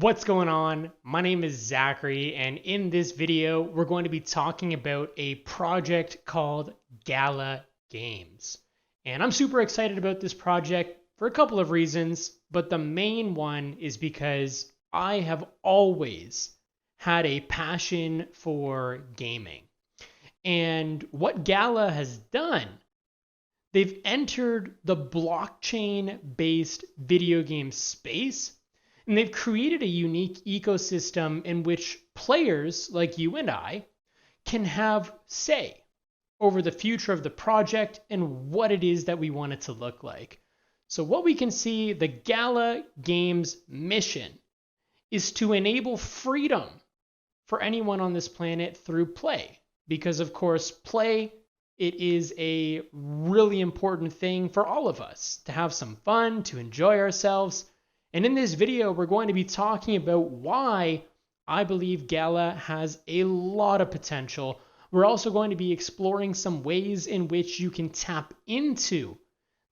What's going on? My name is Zachary, and in this video, we're going to be talking about a project called Gala Games. And I'm super excited about this project for a couple of reasons, but the main one is because I have always had a passion for gaming. And what Gala has done, they've entered the blockchain-based video game space. And they've created a unique ecosystem in which players like you and I can have say over the future of the project and what it is that we want it to look like. So what we can see, the Gala Games mission is to enable freedom for anyone on this planet through play. Because of course, play, it is a really important thing for all of us to have some fun, to enjoy ourselves. And in this video, we're going to be talking about why I believe Gala has a lot of potential. We're also going to be exploring some ways in which you can tap into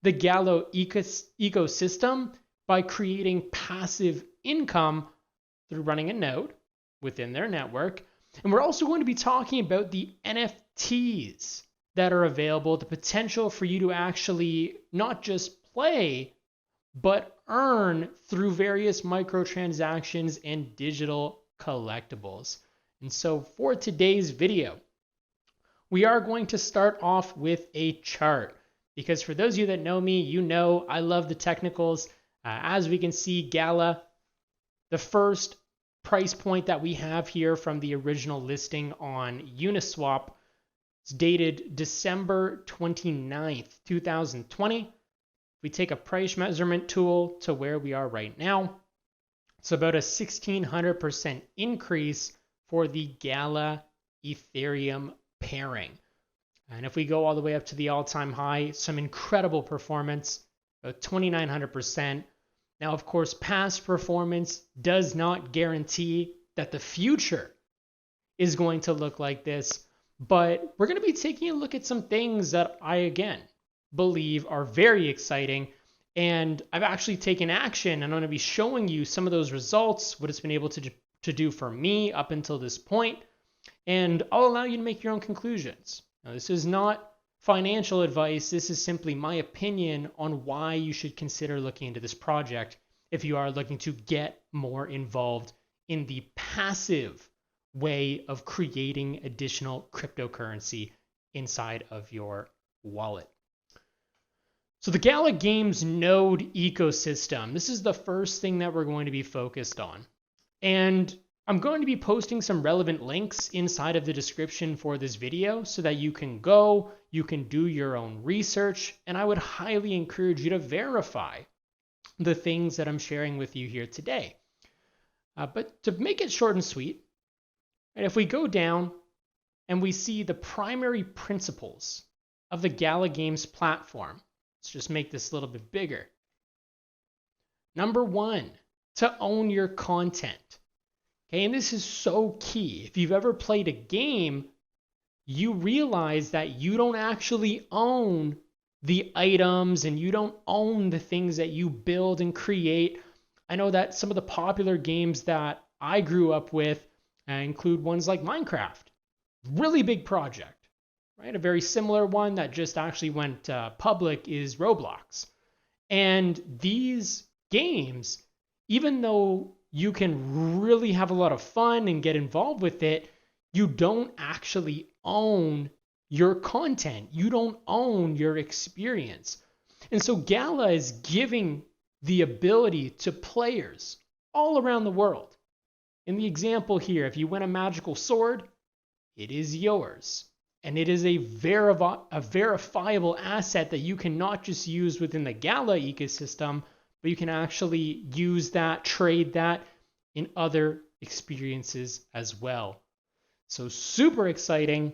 the Gala ecosystem by creating passive income through running a node within their network. And we're also going to be talking about the NFTs that are available, the potential for you to actually not just play, but earn through various microtransactions and digital collectibles. And so for today's video, we are going to start off with a chart, because for those of you that know me, you know I love the technicals. As we can see, Gala, the first price point that we have here from the original listing on Uniswap is dated December 29th, 2020. We take a price measurement tool to where we are right now. It's about a 1,600% increase for the Gala Ethereum pairing. And if we go all the way up to the all-time high, some incredible performance, about 2,900%. Now, of course, past performance does not guarantee that the future is going to look like this, but we're going to be taking a look at some things that I, again, believe are very exciting. And I've actually taken action, and I'm going to be showing you some of those results, what it's been able to do for me up until this point. And I'll allow you to make your own conclusions. Now, this is not financial advice. This is simply my opinion on why you should consider looking into this project if you are looking to get more involved in the passive way of creating additional cryptocurrency inside of your wallet. So the Gala Games Node Ecosystem, this is the first thing that we're going to be focused on. And I'm going to be posting some relevant links inside of the description for this video so that you can go, you can do your own research, and I would highly encourage you to verify the things that I'm sharing with you here today. But to make it short and sweet, and if we go down and we see the primary principles of the Gala Games platform, let's just make this a little bit bigger. Number one, to own your content. Okay, and this is so key. If you've ever played a game, you realize that you don't actually own the items and you don't own the things that you build and create. I know that some of the popular games that I grew up with include ones like Minecraft. Really big project. Right? A very similar one that just actually went public is Roblox. And these games, even though you can really have a lot of fun and get involved with it, you don't actually own your content. You don't own your experience. And so Gala is giving the ability to players all around the world. In the example here, if you win a magical sword, it is yours. And it is a verifiable asset that you can not just use within the Gala ecosystem, but you can actually use that, trade that in other experiences as well. So super exciting.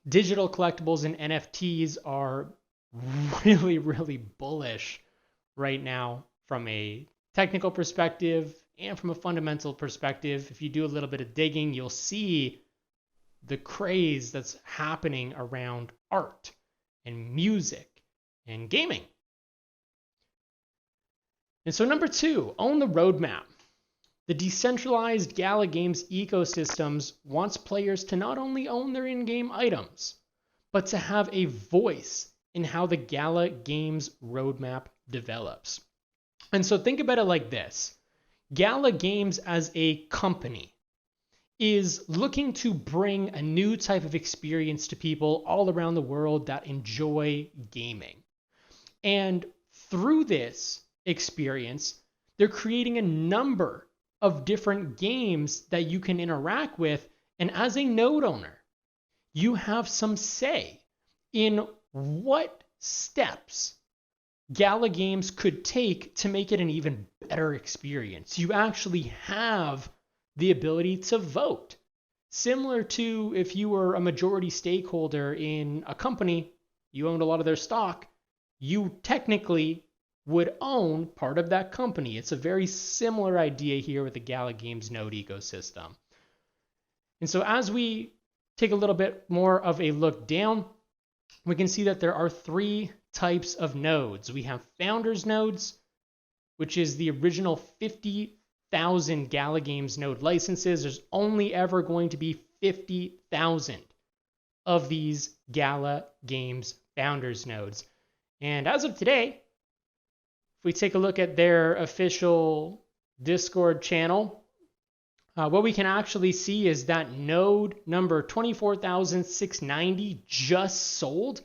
Digital collectibles and NFTs are really, really bullish right now from a technical perspective and from a fundamental perspective. If you do a little bit of digging, you'll see the craze that's happening around art and music and gaming. And so number two, own the roadmap. The decentralized Gala Games ecosystems wants players to not only own their in-game items, but to have a voice in how the Gala Games roadmap develops. And so think about it like this. Gala Games as a company is looking to bring a new type of experience to people all around the world that enjoy gaming. And through this experience, they're creating a number of different games that you can interact with. And as a node owner, you have some say in what steps Gala Games could take to make it an even better experience. You actually have the ability to vote. Similar to if you were a majority stakeholder in a company, you owned a lot of their stock, you technically would own part of that company. It's a very similar idea here with the Gala Games Node Ecosystem. And so as we take a little bit more of a look down, we can see that there are three types of nodes. We have founders nodes, which is the original 50,000 Gala Games node licenses. There's only ever going to be 50,000 of these Gala Games founders nodes. And as of today, if we take a look at their official Discord channel, what we can actually see is that node number 24,690 just sold,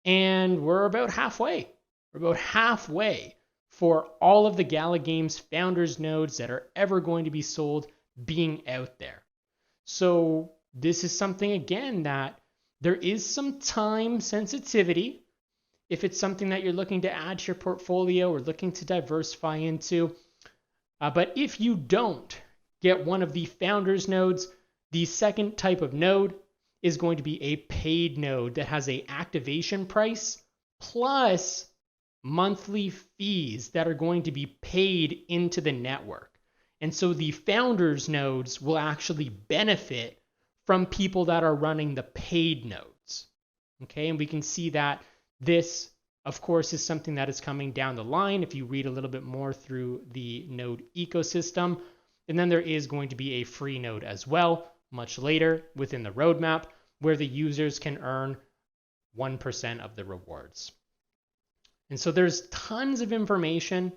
and we're about halfway. We're about halfway for all of the Gala Games founders nodes that are ever going to be sold being out there. So this is something, again, that there is some time sensitivity. If it's something that you're looking to add to your portfolio or looking to diversify into. But if you don't get one of the founders nodes, the second type of node is going to be a paid node that has an activation price plus monthly fees that are going to be paid into the network. And so the founders nodes will actually benefit from people that are running the paid nodes. Okay, and we can see that this, of course, is something that is coming down the line if you read a little bit more through the node ecosystem. And then there is going to be a free node as well, much later within the roadmap, where the users can earn 1% of the rewards. And so there's tons of information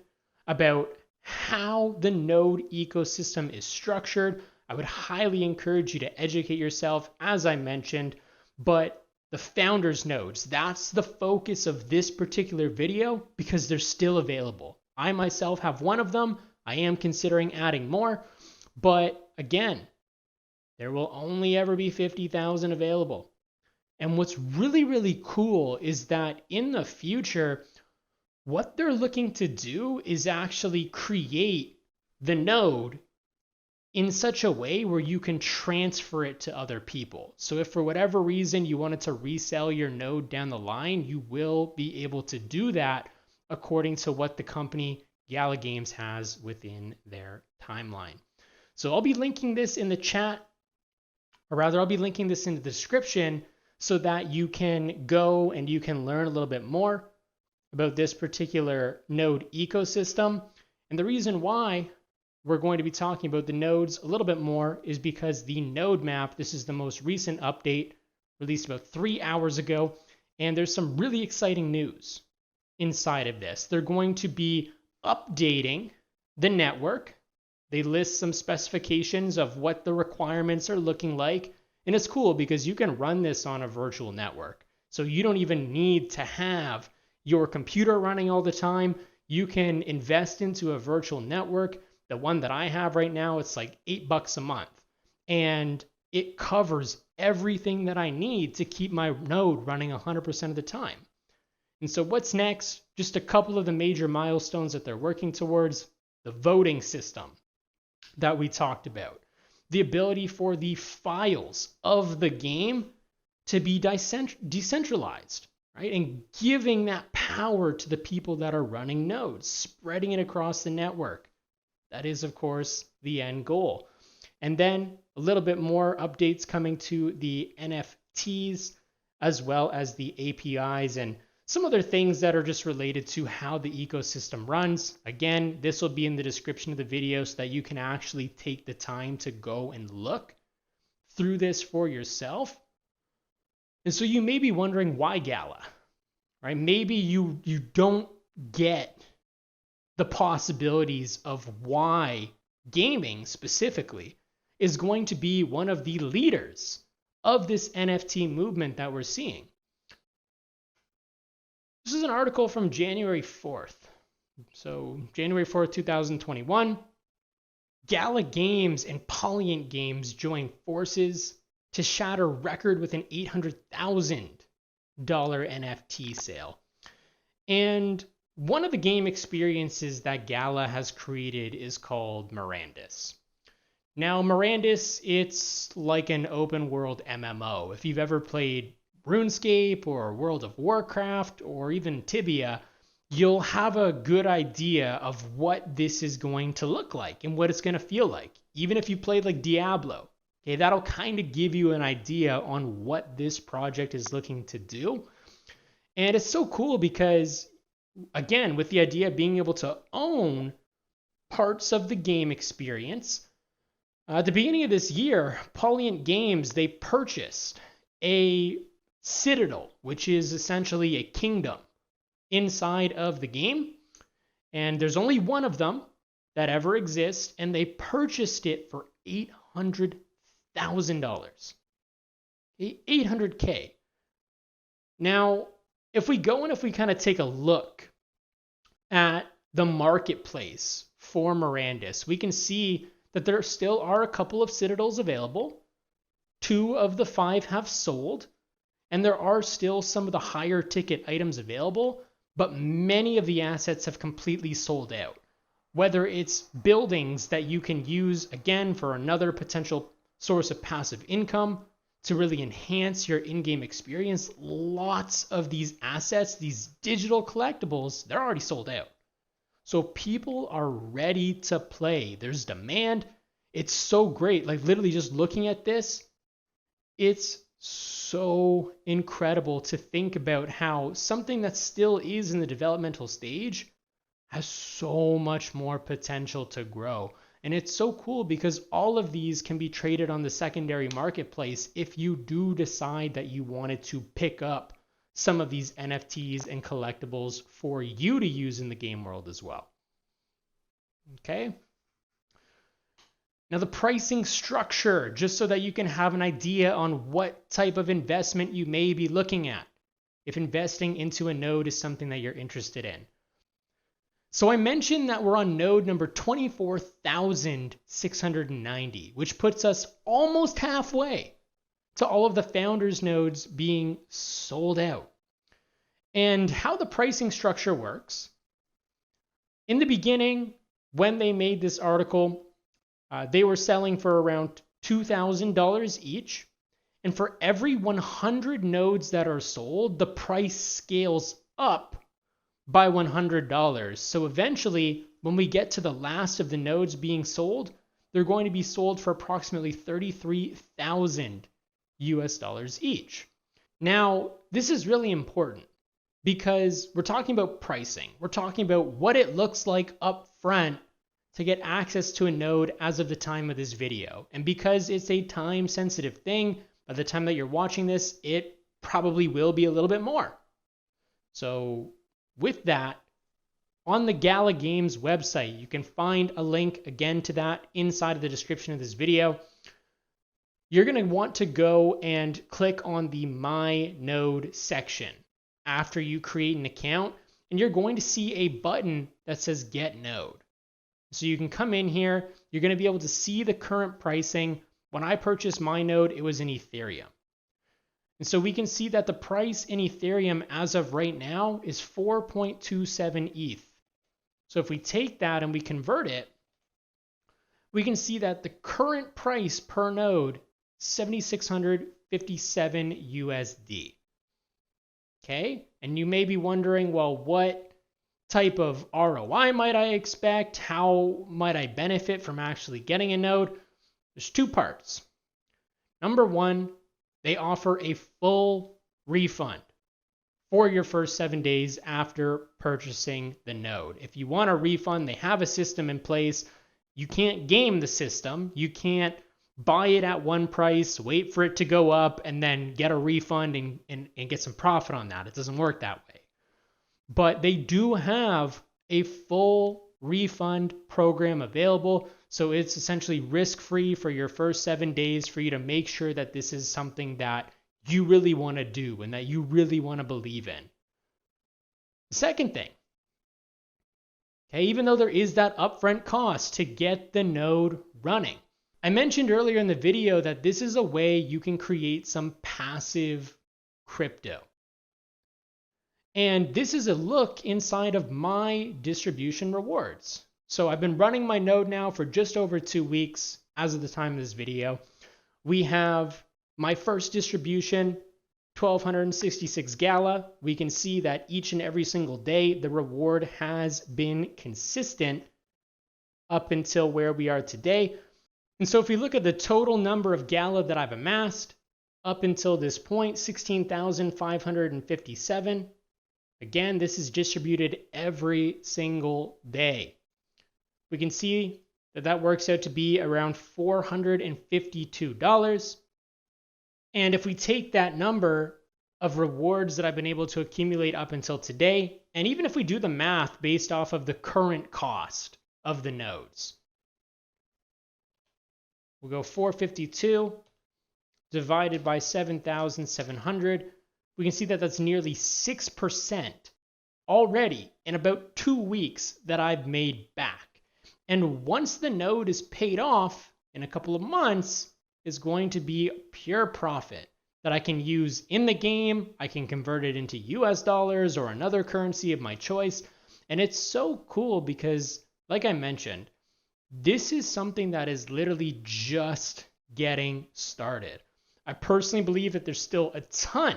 about how the node ecosystem is structured. I would highly encourage you to educate yourself, as I mentioned, but the founders nodes, that's the focus of this particular video because they're still available. I myself have one of them. I am considering adding more, but again, there will only ever be 50,000 available. And what's really, really cool is that in the future, what they're looking to do is actually create the node in such a way where you can transfer it to other people. So if for whatever reason you wanted to resell your node down the line, you will be able to do that according to what the company Gala Games has within their timeline. So I'll be linking this in the chat, or rather I'll be linking this in the description so that you can go and you can learn a little bit more about this particular node ecosystem. And the reason why we're going to be talking about the nodes a little bit more is because the node map, this is the most recent update released about 3 hours ago, and there's some really exciting news inside of this. They're going to be updating the network. They list some specifications of what the requirements are looking like, and it's cool because you can run this on a virtual network. So you don't even need to have your computer running all the time. You can invest into a virtual network. The one that I have right now, it's like $8 a month. And it covers everything that I need to keep my node running 100% of the time. And so what's next? Just a couple of the major milestones that they're working towards. The voting system that we talked about. The ability for the files of the game to be decentralized, right? And giving that power to the people that are running nodes, spreading it across the network. That is, of course, the end goal. And then a little bit more updates coming to the NFTs as well as the APIs and some other things that are just related to how the ecosystem runs. Again, this will be in the description of the video so that you can actually take the time to go and look through this for yourself. And so you may be wondering, why Gala, right? Maybe you don't get the possibilities of why gaming specifically is going to be one of the leaders of this NFT movement that we're seeing. This is an article from January 4th. So January 4th, 2021, Gala Games and Polyant Games join forces to shatter record with an $800,000 NFT sale. And one of the game experiences that Gala has created is called Mirandus. Now, Mirandus, it's like an open world MMO. If you've ever played RuneScape or World of Warcraft or even Tibia, you'll have a good idea of what this is going to look like and what it's going to feel like. Even if you played like Diablo, okay, that'll kind of give you an idea on what this project is looking to do. And it's so cool because, again, with the idea of being able to own parts of the game experience, at the beginning of this year, Polyant Games, they purchased a citadel, which is essentially a kingdom inside of the game. And there's only one of them that ever exists, and they purchased it for $800,000. $800K. Now, if we go and if we kind of take a look at the marketplace for Mirandus, we can see that there still are a couple of citadels available. 2 of the 5 have sold, and there are still some of the higher ticket items available, but many of the assets have completely sold out. Whether it's buildings that you can use, again, for another potential source of passive income to really enhance your in-game experience, lots of these assets, these digital collectibles, they're already sold out. So people are ready to play. There's demand. It's so great. Like literally just looking at this, it's so incredible to think about how something that still is in the developmental stage has so much more potential to grow. And it's so cool because all of these can be traded on the secondary marketplace if you do decide that you wanted to pick up some of these NFTs and collectibles for you to use in the game world as well. Okay. Now the pricing structure, just so that you can have an idea on what type of investment you may be looking at if investing into a node is something that you're interested in. So I mentioned that we're on node number 24,690, which puts us almost halfway to all of the founders nodes being sold out. And how the pricing structure works, in the beginning, when they made this article, they were selling for around $2,000 each. And for every 100 nodes that are sold, the price scales up by $100. So eventually, when we get to the last of the nodes being sold, they're going to be sold for approximately $33,000 each. Now, this is really important because we're talking about pricing. We're talking about what it looks like up front to get access to a node as of the time of this video. And because it's a time sensitive thing, by the time that you're watching this, it probably will be a little bit more. So with that, on the Gala Games website, you can find a link again to that inside of the description of this video. You're going to want to go and click on the My Node section after you create an account, and you're going to see a button that says Get Node. So you can come in here, you're going to be able to see the current pricing. When I purchased my node, it was in Ethereum. And so we can see that the price in Ethereum as of right now is 4.27 ETH. So if we take that and we convert it, we can see that the current price per node, 7,657 USD. Okay, and you may be wondering, well, what type of ROI might I expect? How might I benefit from actually getting a node? There's 2 parts. Number 1, they offer a full refund for your first 7 days after purchasing the node. If you want a refund, they have a system in place. You can't game the system. You can't buy it at one price, wait for it to go up, and then get a refund and get some profit on that. It doesn't work that way. But they do have a full refund program available. So it's essentially risk-free for your first 7 days for you to make sure that this is something that you really want to do and that you really want to believe in. The second thing, okay, even though there is that upfront cost to get the node running, I mentioned earlier in the video that this is a way you can create some passive crypto. And this is a look inside of my distribution rewards. So I've been running my node now for just over 2 weeks as of the time of this video. We have my first distribution, 1,266 Gala. We can see that each and every single day, the reward has been consistent up until where we are today. And so if we look at the total number of Gala that I've amassed up until this point, 16,557. Again, this is distributed every single day. We can see that that works out to be around $452. And if we take that number of rewards that I've been able to accumulate up until today, and even if we do the math based off of the current cost of the nodes, we'll go 452 divided by 7,700. We can see that that's nearly 6% already in about 2 weeks that I've made back. And once the node is paid off in a couple of months, is going to be pure profit that I can use in the game. I can convert it into US dollars or another currency of my choice. And it's so cool because, like I mentioned, this is something that is literally just getting started. I personally believe that there's still a ton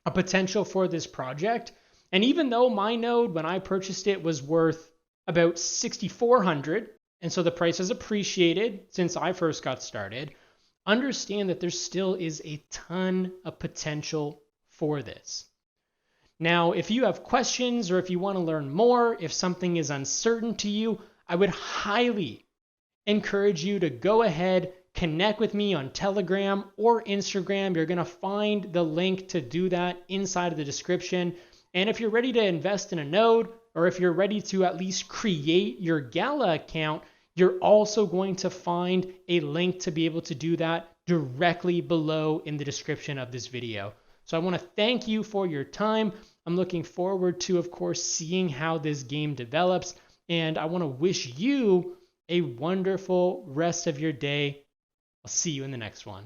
of potential for this project. And even though my node, when I purchased it, was worth about $6,400, and so the price has appreciated since I first got started, understand that there still is a ton of potential for this. Now, if you have questions or if you want to learn more, if something is uncertain to you, I would highly encourage you to go ahead, connect with me on Telegram or Instagram. You're going to find the link to do that inside of the description. And if you're ready to invest in a node, or if you're ready to at least create your Gala account, you're also going to find a link to be able to do that directly below in the description of this video. So I want to thank you for your time. I'm looking forward to, of course, seeing how this game develops. And I want to wish you a wonderful rest of your day. I'll see you in the next one.